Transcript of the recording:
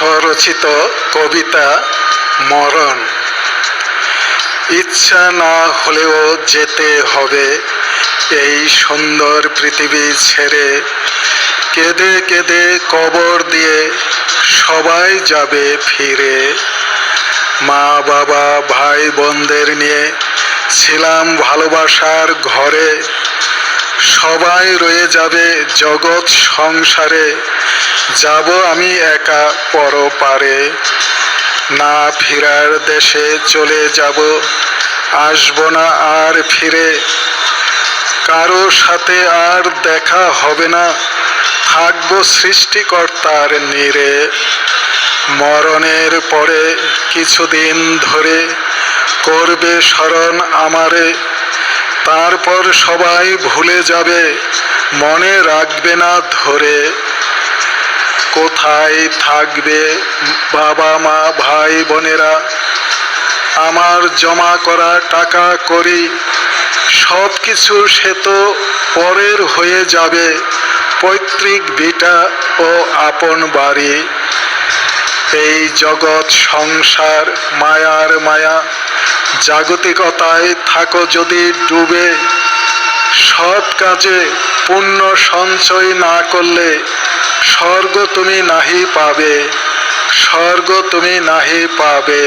স্বরচিত কবিতা মরণ। ইচ্ছা না হলেও যেতে হবে এই সুন্দর পৃথিবী ছেড়ে। কেঁদে কেঁদে কবর দিয়ে সবাই যাবে ফিরে। মা বাবা ভাই বোনদের নিয়ে ছিলাম ভালোবাসার ঘরে। সবাই রয়ে যাবে জগৎ সংসারে। যাব আমি একা পরপারে। না ফিরার দেশে চলে যাব, আসবো না আর ফিরে। কারো সাথে আর দেখা হবে না, থাকবো সৃষ্টিকর্তার নীড়ে। মরণের পরে কিছুদিন ধরে করবে স্মরণ আমারে। তারপর সবাই ভুলে যাবে, মনে রাখবে না ধরে। কোথায় থাকবে বাবা মা ভাই বোনেরা, আমার জমা করা টাকা করি। সব কিছু সে তো পরের হয়ে যাবে, পৈতৃক ভিটা ও আপন বাড়ি। এই জগৎ সংসার মায়ার মায়া, জাগতিকতায় থাকো যদি ডুবে। সৎ কাজে পুণ্য সঞ্চয় না করলে স্বর্গ তুমি নাহি পাবে, স্বর্গ তুমি নাহি পাবে।